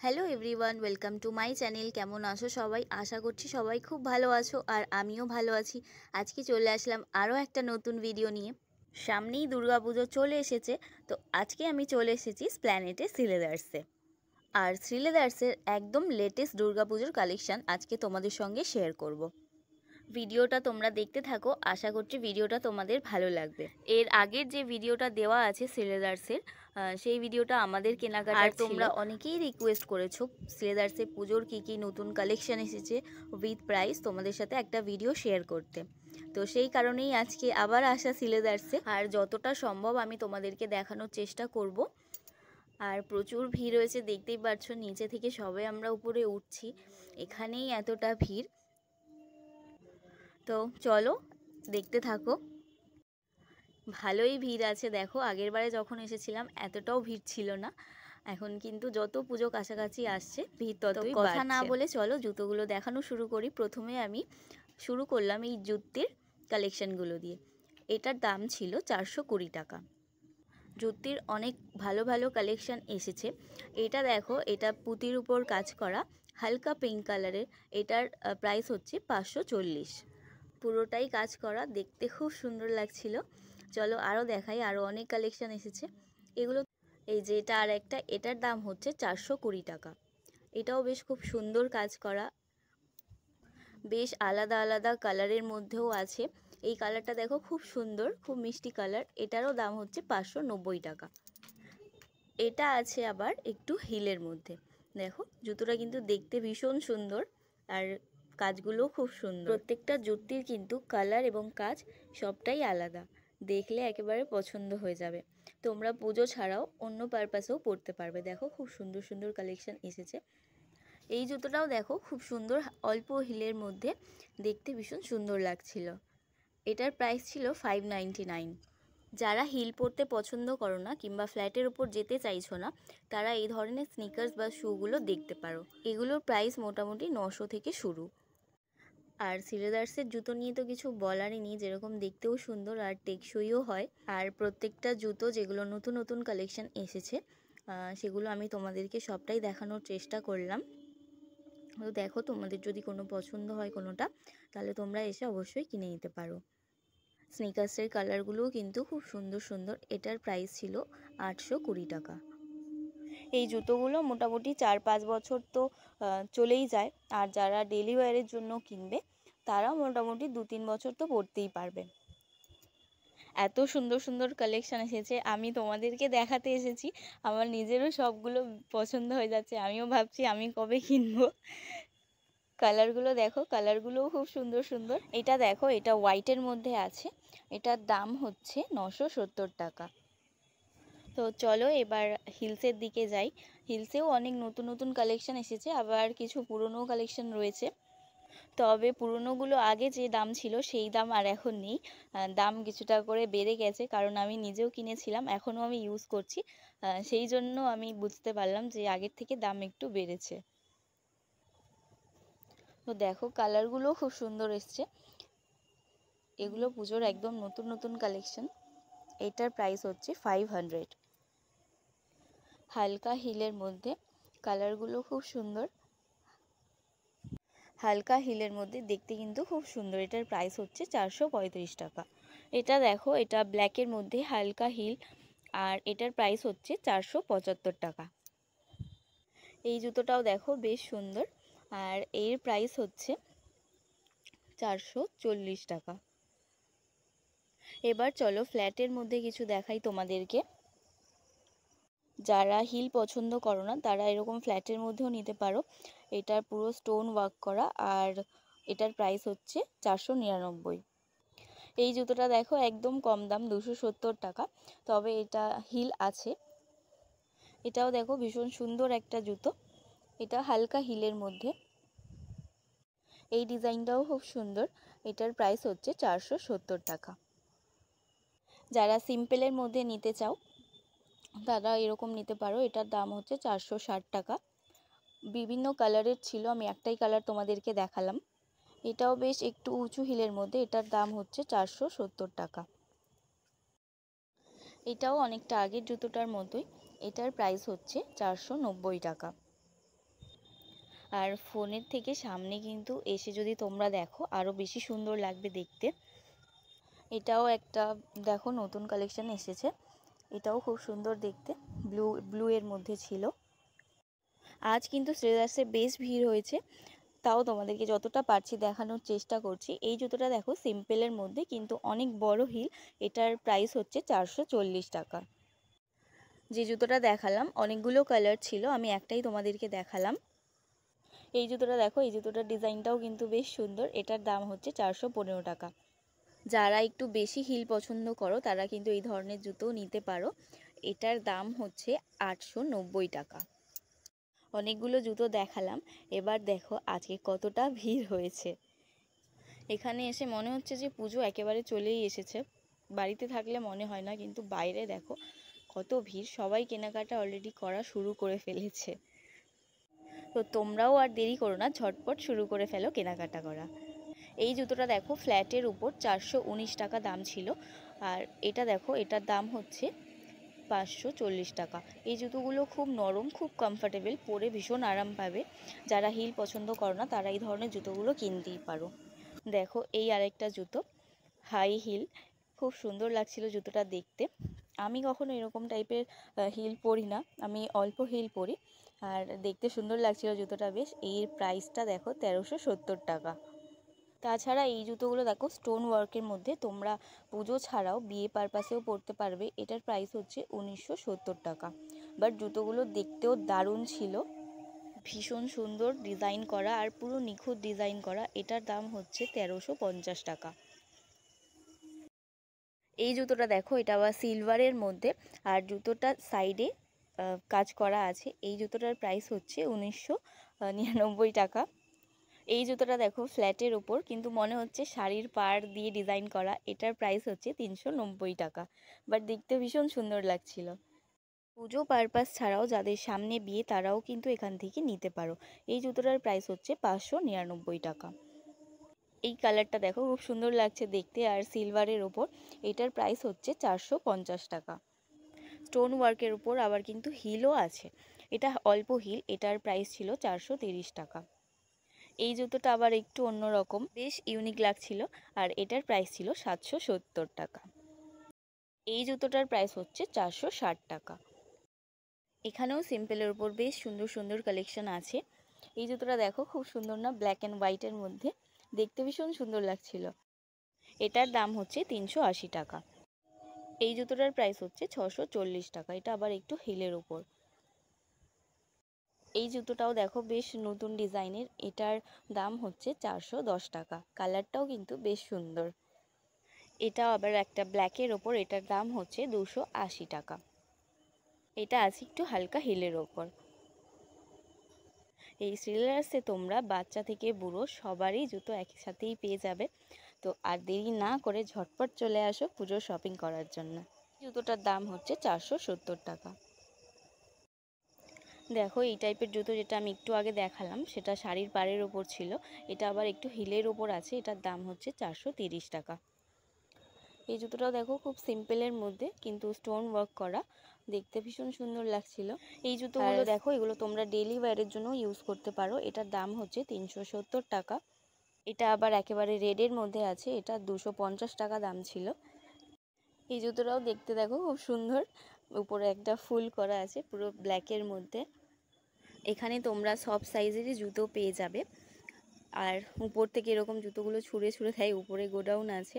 Hello everyone, welcome to my channel. কেমন আছো সবাই? আশা করছি সবাই খুব ভালো আছো, আর আমিও ভালো আছি। আজকে চলে আসলাম আরও একটা নতুন ভিডিও নিয়ে। সামনেই দুর্গাপুজো চলে এসেছে, তো আজকে আমি চলে এসেছি স্প্ল্যানেটে শ্রীলেদার্সে। আর শ্রীলেদার্সের একদম লেটেস্ট দুর্গাপুজোর কালেকশান আজকে তোমাদের সঙ্গে শেয়ার করব। ভিডিওটা তোমরা দেখতে থাকো, আশা করছি ভিডিওটা তোমাদের ভালো লাগবে। এর আগের যে ভিডিওটা দেওয়া আছে শ্রীলেদার্সের, সেই ভিডিওটা আমাদের কেনাকাটা, তোমরা অনেকেই রিকোয়েস্ট করেছো শ্রীলেদার্সে পুজোর কী নতুন কালেকশন এসেছে উইথ প্রাইস তোমাদের সাথে একটা ভিডিও শেয়ার করতে। তো সেই কারণেই আজকে আবার আসা শ্রীলেদার্সে, আর যতটা সম্ভব আমি তোমাদেরকে দেখানোর চেষ্টা করব। আর প্রচুর ভিড় হয়েছে, দেখতেই পাচ্ছ নিচে থেকে সবে আমরা উপরে উঠছি, এখানেই এতটা ভিড়। তো চলো দেখতে থাকো। ভালোই ভিড় আছে, দেখো আগের বারে যখন এসেছিলাম এতটাও ভিড় ছিল না। এখন কিন্তু যত পুজো কাছাকাছি আসছে ভিড় ততই বাড়ছে। কথা না বলে চলো জুতোগুলো দেখানো শুরু করি। প্রথমে আমি শুরু করলাম এই জুতির কালেকশানগুলো দিয়ে। এটার দাম ছিল 420 টাকা। জুতির অনেক ভালো ভালো কালেকশান এসেছে। এটা দেখো, এটা পুঁতির উপর কাজ করা, হালকা পিঙ্ক কালারের। এটার প্রাইস হচ্ছে 540। পুরোটাই কাজ করা, দেখতে খুব সুন্দর লাগছিল। চলো আরও দেখাই, আরও অনেক কালেকশান এসেছে এগুলো। এই যে এটা আর একটা, এটার দাম হচ্ছে 420 টাকা। এটাও বেশ খুব সুন্দর কাজ করা, বেশ আলাদা আলাদা কালারের মধ্যেও আছে। এই কালারটা দেখো খুব সুন্দর, খুব মিষ্টি কালার। এটারও দাম হচ্ছে 590 টাকা। এটা আছে আবার একটু হিলের মধ্যে। দেখো জুতোটা কিন্তু দেখতে ভীষণ সুন্দর, আর কাজগুলোও খুব সুন্দর। প্রত্যেকটা জুতির কিন্তু কালার এবং কাজ সবটাই আলাদা, দেখলে একেবারে পছন্দ হয়ে যাবে। তোমরা পুজো ছাড়াও অন্য পারপাসেও পরতে পারবে। দেখো খুব সুন্দর সুন্দর কালেকশন এসেছে। এই জুতোটাও দেখো খুব সুন্দর, অল্প হিলের মধ্যে, দেখতে ভীষণ সুন্দর লাগছিল। এটার প্রাইস ছিল 599। যারা হিল পরতে পছন্দ করো না কিংবা ফ্ল্যাটের ওপর যেতে চাইছো না, তারা এই ধরনের স্নিকার্স বা শুগুলো দেখতে পারো। এগুলোর প্রাইস মোটামুটি 900 থেকে শুরু। আর শ্রীলেদার্সের জুতো নিয়ে তো কিছু বলারই নেই, যেরকম দেখতেও সুন্দর আর টেকসইও হয়। আর প্রত্যেকটা জুতো যেগুলো নতুন নতুন কালেকশন এসেছে, সেগুলো আমি তোমাদেরকে সবটাই দেখানোর চেষ্টা করলাম। তো দেখো, তোমাদের যদি কোনো পছন্দ হয় কোনোটা, তাহলে তোমরা এসে অবশ্যই কিনে নিতে পারো। স্নিকার্সের কালারগুলোও কিন্তু খুব সুন্দর সুন্দর। এটার প্রাইস ছিল 820 টাকা। এই জুতোগুলো মোটামুটি 4-5 বছর তো চলেই যায়, আর যারা ডেলি ওয়্যারের জন্য কিনবে তারা মোটামুটি 2-3 বছর তো পরতেই পারবে। এত সুন্দর সুন্দর কালেকশান এসেছে, আমি তোমাদেরকে দেখাতে এসেছি, আমার নিজেরও সবগুলো পছন্দ হয়ে যাচ্ছে। আমিও ভাবছি আমি কবে কিনবো। কালারগুলো দেখো, কালারগুলোও খুব সুন্দর সুন্দর। এটা দেখো, এটা হোয়াইটের মধ্যে আছে, এটার দাম হচ্ছে 970 টাকা। তো চলো এবার হিলসের দিকে যাই। হিলসেও অনেক নতুন নতুন কালেকশন এসেছে, আবার কিছু পুরনো কালেকশন রয়েছে। তবে পুরনোগুলো আগে যে দাম ছিল সেই দাম আর এখন নেই, দাম কিছুটা করে বেড়ে গেছে। কারণ আমি নিজেও কিনেছিলাম, এখনও আমি ইউজ করছি, সেই জন্য আমি বুঝতে পারলাম যে আগের থেকে দাম একটু বেড়েছে। তো দেখো কালারগুলোও খুব সুন্দর এসছে। এগুলো পুজোর একদম নতুন নতুন কালেকশন। এটার প্রাইস হচ্ছে 500। হালকা হিলের মধ্যে, কালারগুলো খুব সুন্দর, হালকা হিলের মধ্যে দেখতে কিন্তু খুব সুন্দর। এটার প্রাইস হচ্ছে 435 টাকা। এটা দেখো, এটা ব্ল্যাকের মধ্যে হালকা হিল, আর এটার প্রাইস হচ্ছে 475 টাকা। এই জুতোটাও দেখো বেশ সুন্দর, আর এর প্রাইস হচ্ছে 440 টাকা। এবার চলো ফ্ল্যাটের মধ্যে কিছু দেখাই তোমাদেরকে। যারা হিল পছন্দ করো না তারা এরকম ফ্ল্যাটের মধ্যেও নিতে পারো। এটার পুরো স্টোন ওয়ার্ক করা, আর এটার প্রাইস হচ্ছে 499। এই জুতোটা দেখো একদম কম দাম, 270 টাকা, তবে এটা হিল আছে। এটাও দেখো ভীষণ সুন্দর একটা জুতো, এটা হালকা হিলের মধ্যে। এই ডিজাইনটাও খুব সুন্দর। এটার প্রাইস হচ্ছে 470 টাকা। যারা সিম্পলের মধ্যে নিতে চাও তারা এরকম নিতে পারো। এটার দাম হচ্ছে 460 টাকা। বিভিন্ন কালারের ছিল, আমি একটাই কালার তোমাদেরকে দেখালাম। এটাও বেশ একটু উঁচু হিলের মধ্যে, এটার দাম হচ্ছে 470 টাকা। এটাও অনেকটা আগের জুতোটার মতোই, এটার প্রাইস হচ্ছে 490 টাকা। আর ফোনের থেকে সামনে কিন্তু এসে যদি তোমরা দেখো আরও বেশি সুন্দর লাগবে দেখতে। এটাও একটা দেখো নতুন কালেকশন এসেছে, এটাও খুব সুন্দর দেখতে, ব্লু এর মধ্যে ছিল। আজ কিন্তু শ্রেয়াসে বেশ ভিড় হয়েছে, তাও তোমাদেরকে যতটা পারছি দেখানোর চেষ্টা করছি। এই জুতোটা দেখো সিম্পলের মধ্যে কিন্তু অনেক বড় হিল, এটার প্রাইস হচ্ছে 440 টাকা। যে জুতোটা দেখালাম অনেকগুলো কালার ছিল, আমি একটাই তোমাদেরকে দেখালাম। এই জুতোটা দেখো, এই জুতোটার ডিজাইনটাও কিন্তু বেশ সুন্দর, এটার দাম হচ্ছে 415 টাকা। যারা একটু বেশি হিল পছন্দ করো তারা কিন্তু এই ধরনের জুতো নিতে পারো। এটার দাম হচ্ছে 890 টাকা। অনেকগুলো জুতো দেখালাম, এবার দেখো আজকে কতটা ভিড় হয়েছে। এখানে এসে মনে হচ্ছে যে পুজো একেবারে চলেই এসেছে, বাড়িতে থাকলে মনে হয় না, কিন্তু বাইরে দেখো কত ভিড়, সবাই কেনাকাটা অলরেডি করা শুরু করে ফেলেছে। তো তোমরাও আর দেরি করো না, ঝটপট শুরু করে ফেলো কেনাকাটা করা। এই জুতোটা দেখো ফ্ল্যাটের উপর 419 টাকা দাম ছিল, আর এটা দেখো এটার দাম হচ্ছে 540 টাকা। এই জুতোগুলো খুব নরম, খুব কমফোর্টেবল, পরে ভীষণ আরাম পাবে। যারা হিল পছন্দ করো না তারা এই ধরনের জুতোগুলো কিনতেই পারো। দেখো এই আরেকটা জুতো, হাই হিল, খুব সুন্দর লাগছিল জুতোটা দেখতে। আমি কখনো এরকম টাইপের হিল পরি না, আমি অল্প হিল পরি, আর দেখতে সুন্দর লাগছিল জুতোটা বেশ। এর প্রাইসটা দেখো 1370 টাকা। তাছাড়া এই জুতোগুলো দেখো স্টোন ওয়ার্কের মধ্যে, তোমরা পুজো ছাড়াও বিয়ে পারপাসেও পরতে পারবে। এটার প্রাইস হচ্ছে 1970 টাকা। বাট জুতোগুলো দেখতেও দারুণ ছিল, ভীষণ সুন্দর ডিজাইন করা আর পুরো নিখুঁত ডিজাইন করা। এটার দাম হচ্ছে 1350 টাকা। এই জুতোটা দেখো, এটা আবার সিলভারের মধ্যে, আর জুতোটার সাইডে কাজ করা আছে। এই জুতোটার প্রাইস হচ্ছে 1999 টাকা। এই জুতোটা দেখো ফ্ল্যাটের ওপর, কিন্তু মনে হচ্ছে শাড়ির পাড় দিয়ে ডিজাইন করা। এটার প্রাইস হচ্ছে 390 টাকা, বাট দেখতে ভীষণ সুন্দর লাগছিল। পুজো পারপাস ছাড়াও যাদের সামনে বিয়ে তারাও কিন্তু এখান থেকে নিতে পারো। এই জুতোটার প্রাইস হচ্ছে 599 টাকা। এই কালারটা দেখো খুব সুন্দর লাগছে দেখতে, আর সিলভারের ওপর, এটার প্রাইস হচ্ছে 450 টাকা। স্টোন ওয়ার্কের উপর আবার কিন্তু হিলও আছে, এটা অল্প হিল, এটার প্রাইস ছিল 430 টাকা। এই জুতোটা আবার একটু অন্যরকম, বেশ ইউনিক লাগছিল, আর এটার প্রাইস ছিল 770 টাকা। এই জুতোটার প্রাইস হচ্ছে 460 টাকা। এখানেও সিম্পলের উপর বেশ সুন্দর সুন্দর কালেকশন আছে। এই জুতোটা দেখো খুব সুন্দর না, ব্ল্যাক অ্যান্ড হোয়াইটের মধ্যে, দেখতে ভীষণ সুন্দর লাগছিল। এটার দাম হচ্ছে 380 টাকা। এই জুতোটার প্রাইস হচ্ছে 640 টাকা, এটা আবার একটু হিলের উপর। এই জুতোটাও দেখো বেশ নতুন ডিজাইনের, এটার দাম হচ্ছে 410 টাকা। কালারটাও কিন্তু বেশ সুন্দর। এটা আবার একটা ব্ল্যাকের ওপর, এটার দাম হচ্ছে 280 টাকা। এটা আছে একটু হালকা হিলের ওপর। এই শ্রীলেদার্সে তোমরা বাচ্চা থেকে বুড়ো সবারই জুতো একসাথেই পেয়ে যাবে। তো আর দেরি না করে ঝটপট চলে আসো পুজোর শপিং করার জন্য। জুতোটার দাম হচ্ছে 470 টাকা। দেখো এই টাইপের জুতো যেটা আমি একটু আগে দেখালাম সেটা শাড়ির পাড়ের ওপর ছিল, এটা আবার একটু হিলের ওপর আছে, এটার দাম হচ্ছে 430 টাকা। এই জুতোটাও দেখো খুব সিম্পলের মধ্যে কিন্তু স্টোন ওয়ার্ক করা, দেখতে ভীষণ সুন্দর লাগছিল। এই জুতোগুলো দেখো, এগুলো তোমরা ডেইলি ওয়্যারের জন্য ইউজ করতে পারো। এটার দাম হচ্ছে 370 টাকা। এটা আবার একেবারে রেডের মধ্যে আছে, এটা 250 টাকা দাম ছিল। এই জুতোটাও দেখতে দেখো খুব সুন্দর, উপরে একটা ফুল করা আছে পুরো ব্ল্যাকের মধ্যে। এখানে তোমরা সব সাইজেরই জুতো পেয়ে যাবে, আর উপর থেকে এরকম জুতোগুলো ছুঁড়ে ছুঁড়ে দেয়, উপরে গোডাউন আছে।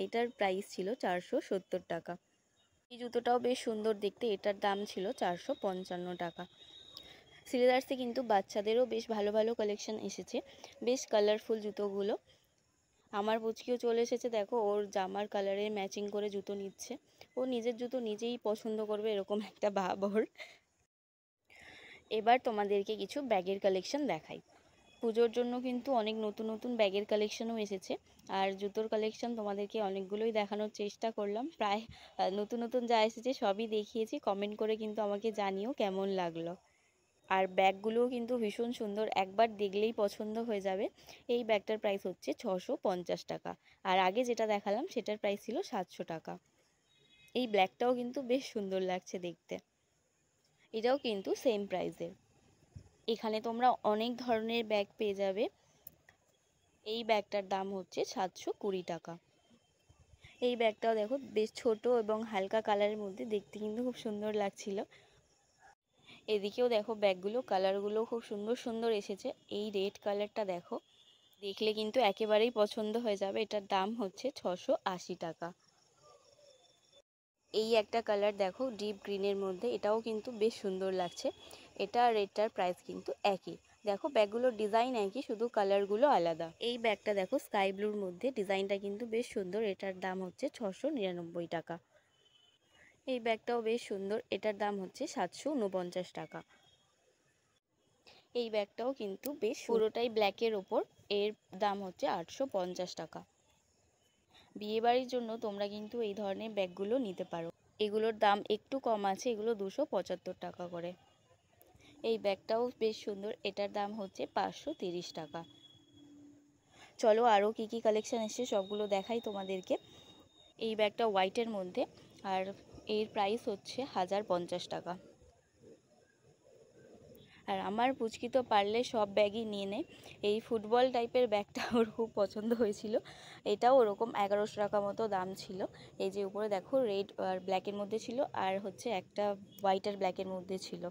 এটার প্রাইস ছিল 470 টাকা। এই জুতোটাও বেশ সুন্দর দেখতে, এটার দাম ছিল 455 টাকা। শ্রীলেদার্সে কিন্তু বাচ্চাদেরও বেশ ভালো ভালো কালেকশন এসেছে, বেশ কালারফুল জুতোগুলো। আমার পুচকিও চলে এসেছে, দেখো ওর জামার কালারে ম্যাচিং করে জুতো নিচ্ছে। ও নিজের জুতো নিজেই পছন্দ করবে এরকম একটা ভাব ওর। এবার তোমাদেরকে কিছু ব্যাগের কালেকশন দেখাই। পুজোর জন্য কিন্তু অনেক নতুন নতুন ব্যাগের কালেকশনও এসেছে, আর জুতোর কালেকশন তোমাদেরকে অনেকগুলোই দেখানোর চেষ্টা করলাম। প্রায় নতুন নতুন যা এসেছে সবই দেখিয়েছি। কমেন্ট করে কিন্তু আমাকে জানিও কেমন লাগলো। আর ব্যাগগুলোও কিন্তু ভীষণ সুন্দর, একবার দেখলেই পছন্দ হয়ে যাবে। এই ব্যাগটার প্রাইস হচ্ছে 650 টাকা, আর আগে যেটা দেখালাম সেটার প্রাইস ছিল 700 টাকা। এই ব্ল্যাকটাও কিন্তু বেশ সুন্দর লাগছে দেখতে, এটাও কিন্তু সেম প্রাইসের। এখানে তোমরা অনেক ধরনের ব্যাগ পেয়ে যাবে। এই ব্যাগটার দাম হচ্ছে 720 টাকা। এই ব্যাগটাও দেখো বেশ ছোট এবং হালকা কালারের মধ্যে, দেখতে কিন্তু খুব সুন্দর লাগছিল। এদিকেও দেখো ব্যাগগুলো কালারগুলো খুব সুন্দর সুন্দর এসেছে। এই রেড কালারটা দেখো, দেখলে কিন্তু একেবারেই পছন্দ হয়ে যাবে। এটার দাম হচ্ছে 680 টাকা। এই একটা কালার দেখো ডিপ গ্রিনের মধ্যে, এটাও কিন্তু বেশ সুন্দর লাগছে। এটা আর এটার প্রাইস কিন্তু একই। দেখো ব্যাগগুলোর ডিজাইন একই, শুধু কালারগুলো আলাদা। এই ব্যাগটা দেখো স্কাই ব্লুর মধ্যে, ডিজাইনটা কিন্তু বেশ সুন্দর। এটার দাম হচ্ছে 699 টাকা। এই ব্যাগটাও বেশ সুন্দর, এটার দাম হচ্ছে 749 টাকা। এই ব্যাগটাও কিন্তু বেশ পুরোটাই ব্ল্যাকের ওপর, এর দাম হচ্ছে 850 টাকা। বিয়েবাড়ির জন্য তোমরা কিন্তু এই ধরনের ব্যাগগুলো নিতে পারো। এগুলোর দাম একটু কম আছে, এগুলো 275 টাকা করে। এই ব্যাগটাও বেশ সুন্দর, এটার দাম হচ্ছে 530 টাকা। চলো আরও কি কি কালেকশন এসছে সবগুলো দেখাই তোমাদেরকে। এই ব্যাগটা হোয়াইটের মধ্যে, আর এর প্রাইস হচ্ছে 1050 টাকা। আর আমার পুচকি তো পারলে সব ব্যাগই নিয়ে নেয়। এই ফুটবল টাইপের ব্যাগটা ওর খুব পছন্দ হয়েছিল। এটাও ওরকম 1100 টাকা মতো দাম ছিল। এই যে উপরে দেখো রেড আর ব্ল্যাকের মধ্যে ছিল, আর হচ্ছে একটা হোয়াইট আর ব্ল্যাকের মধ্যে ছিল।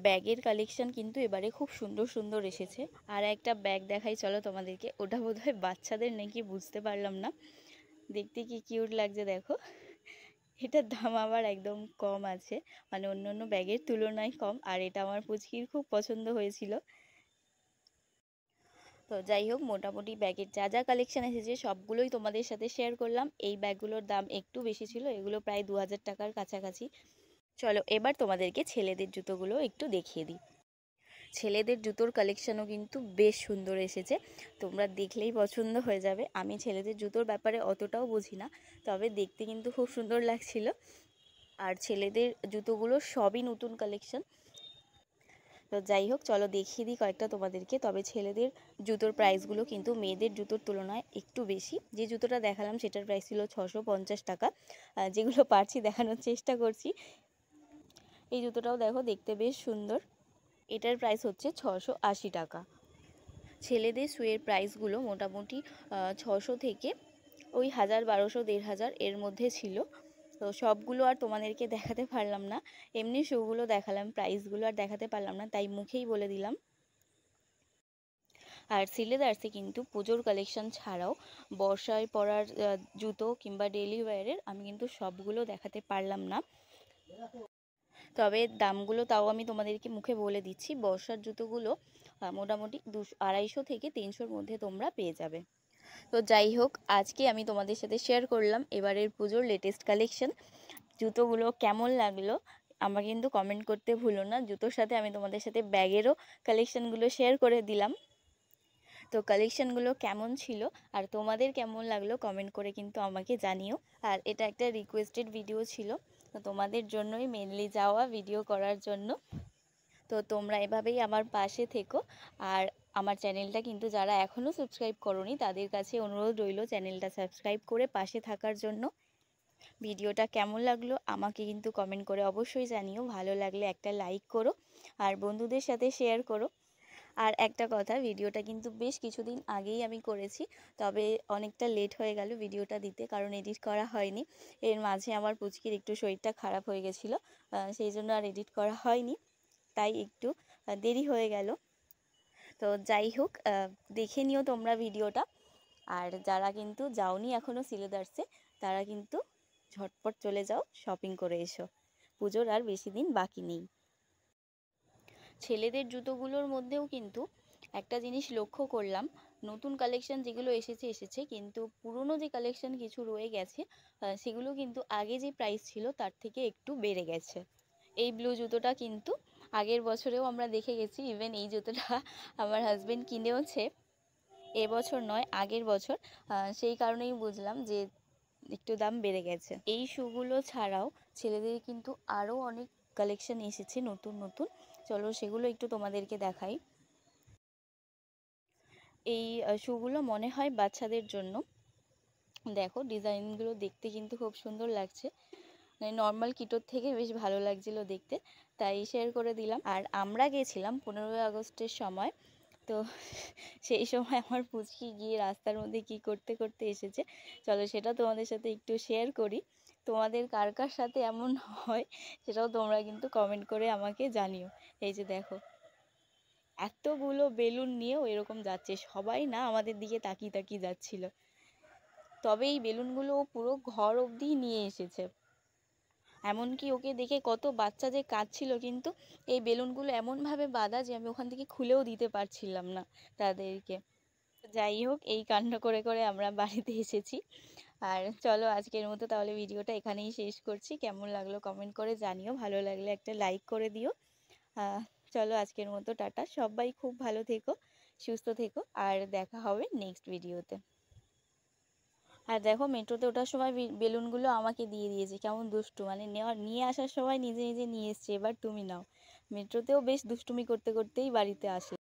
ব্যাগের কালেকশন কিন্তু এবারে খুব সুন্দর সুন্দর এসেছে। আর একটা ব্যাগ দেখাই চলো তোমাদেরকে, ওটা বোধহয় বাচ্চাদের নাকি, বুঝতে পারলাম না। দেখতে কি কিউট লাগছে দেখো। এটার দাম আবার একদম কম আছে, মানে অন্য অন্য ব্যাগের তুলনায় কম। আর এটা আমার পুচকির খুব পছন্দ হয়েছিল। তো যাই হোক, মোটামুটি ব্যাগের যা যা কালেকশন এসেছে সবগুলোই তোমাদের সাথে শেয়ার করলাম। এই ব্যাগগুলোর দাম একটু বেশি ছিল, এগুলো প্রায় 2000 টাকার কাছাকাছি। চলো এবার তোমাদেরকে ছেলেদের জুতোগুলো একটু দেখিয়ে দিই। ছেলেদের জুতোর কালেকশনও কিন্তু বেশ সুন্দর এসেছে, তোমরা দেখলেই পছন্দ হয়ে যাবে। আমি ছেলেদের জুতোর ব্যাপারে অতটাও বুঝি না, তবে দেখতে কিন্তু খুব সুন্দর লাগছিল। আর ছেলেদের জুতোগুলো সবই নতুন কালেকশন। তো যাই হোক, চলো দেখিয়ে দিই কয়েকটা তোমাদেরকে। তবে ছেলেদের জুতোর প্রাইসগুলো কিন্তু মেয়েদের জুতোর তুলনায় একটু বেশি। যে জুতোটা দেখালাম সেটার প্রাইস ছিল 650 টাকা। যেগুলো পারছি দেখানোর চেষ্টা করছি। এই জুতোটাও দেখো, দেখতে বেশ সুন্দর। এটার প্রাইস হচ্ছে 680 টাকা। ছেলেদের শুয়ের প্রাইসগুলো মোটামুটি 600 থেকে ওই 1000, 1200, 1500 এর মধ্যে ছিল। তো সবগুলো আর তোমাদেরকে দেখাতে পারলাম না, এমনি শুগুলো দেখালাম, প্রাইসগুলো আর দেখাতে পারলাম না, তাই মুখেই বলে দিলাম। আর সিলেদার্সে কিন্তু পুজোর কালেকশন ছাড়াও বর্ষায় পরার জুতো কিংবা ডেলি ওয়্যারের আমি কিন্তু সবগুলো দেখাতে পারলাম না। তবে দামগুলো তাও আমি তোমাদেরকে মুখে বলে দিচ্ছি। বর্ষার জুতোগুলো মোটামুটি 250 থেকে 300-র মধ্যে তোমরা পেয়ে যাবে। তো যাই হোক, আজকে আমি তোমাদের সাথে শেয়ার করলাম এবারের পুজোর লেটেস্ট কালেকশন। জুতোগুলো কেমন লাগলো আমাকে কিন্তু কমেন্ট করতে ভুলো না। জুতোর সাথে আমি তোমাদের সাথে ব্যাগেরও কালেকশনগুলো শেয়ার করে দিলাম। তো কালেকশনগুলো কেমন ছিল আর তোমাদের কেমন লাগলো কমেন্ট করে কিন্তু আমাকে জানিও। আর এটা একটা রিকোয়েস্টেড ভিডিও ছিল, তো তোমাদের জন্যই মেনলি যাওয়া ভিডিও করার জন্য। তো তোমরা এভাবেই আমার পাশে থেকো। আর আমার চ্যানেলটা কিন্তু যারা এখনও সাবস্ক্রাইব করোনি তাদের কাছে অনুরোধ রইল চ্যানেলটা সাবস্ক্রাইব করে পাশে থাকার জন্য। ভিডিওটা কেমন লাগলো আমাকে কিন্তু কমেন্ট করে অবশ্যই জানিও। ভালো লাগলে একটা লাইক করো আর বন্ধুদের সাথে শেয়ার করো। আর একটা কথা, ভিডিওটা কিন্তু বেশ কিছুদিন আগেই আমি করেছি, তবে অনেকটা লেট হয়ে গেল ভিডিওটা দিতে, কারণ এডিট করা হয়নি। এর মাঝে আমার পুচকির একটু শরীরটা খারাপ হয়ে গেছিলো, সেই জন্য আর এডিট করা হয়নি, তাই একটু দেরি হয়ে গেল। তো যাই হোক, দেখে নিও তোমরা ভিডিওটা। আর যারা কিন্তু যাওনি এখনও সিলেদার্সে, তারা কিন্তু ঝটপট চলে যাও, শপিং করে এসো। পুজোর আর বেশি দিন বাকি নেই। ছেলেদের জুতোগুলোর মধ্যেও কিন্তু একটা জিনিস লক্ষ্য করলাম, নতুন কালেকশন যেগুলো এসেছে কিন্তু পুরনো যে কালেকশন কিছু রয়ে গেছে, সেগুলো কিন্তু আগে যে প্রাইস ছিল তার থেকে একটু বেড়ে গেছে। এই ব্লু জুতোটা কিন্তু আগের বছরেও আমরা দেখে গেছি, ইভেন এই জুতোটা আমার হাজবেন্ড কিনেওছে, এবছর নয় আগের বছর। সেই কারণেই বুঝলাম যে একটু দাম বেড়ে গেছে। এই শুগুলো ছাড়াও ছেলেদের কিন্তু আরও অনেক কালেকশন এসেছে নতুন নতুন। চলো সেগুলো একটু তোমাদেরকে দেখাই। এই শুগুলো মনে হয় বাচ্চাদের জন্য। দেখো ডিজাইনগুলো দেখতে কিন্তু খুব সুন্দর লাগছে। মানে নর্মাল কিটোর থেকে বেশ ভালো লাগছিল দেখতে, তাই শেয়ার করে দিলাম। আর আমরা গেছিলাম 15ই আগস্টের সময়, তো সেই সময় আমার পুচকি গিয়ে রাস্তার মধ্যে কি করতে করতে এসেছে, চলো সেটা তোমাদের সাথে একটু শেয়ার করি। তোমাদের কার কার সাথে এমন হয় সেটাও তোমরা কিন্তু কমেন্ট করে আমাকে জানিও। এই যে দেখো, এতগুলো বেলুন নিয়েও এরকম যাচ্ছে, সবাই না আমাদের দিকে তাকিয়ে তাকিয়ে যাচ্ছিল। তবে এই বেলুনগুলো ও পুরো ঘর অবধি নিয়ে এসেছে। এমনকি ওকে দেখে কত বাচ্চা যে কাঁদছিল, কিন্তু এই বেলুনগুলো এমনভাবে বাঁধা যে আমি ওখান থেকে খুলেও দিতে পারছিলাম না তাদেরকে। যাই হোক, এই কাণ্ড করে করে আমরা বাড়িতে এসেছি। আর চলো আজকের মতো তাহলে ভিডিওটা এখানেই শেষ করছি। কেমন লাগলো কমেন্ট করে জানিও, ভালো লাগলে একটা লাইক করে দিও। চলো আজকের মতো টাটা, সবাই খুব ভালো থেকো, সুস্থ থেকো, আর দেখা হবে নেক্সট ভিডিওতে। আর দেখো, মেট্রোতে ওঠার সময় বেলুনগুলো আমাকে দিয়ে দিয়েছে, কেমন দুষ্টু, মানে নিয়ে আসার সময় নিজে নিজে নিয়ে এসছে, এবার তুমি নাও। মেট্রোতেও বেশ দুষ্টুমি করতে করতেই বাড়িতে আসে।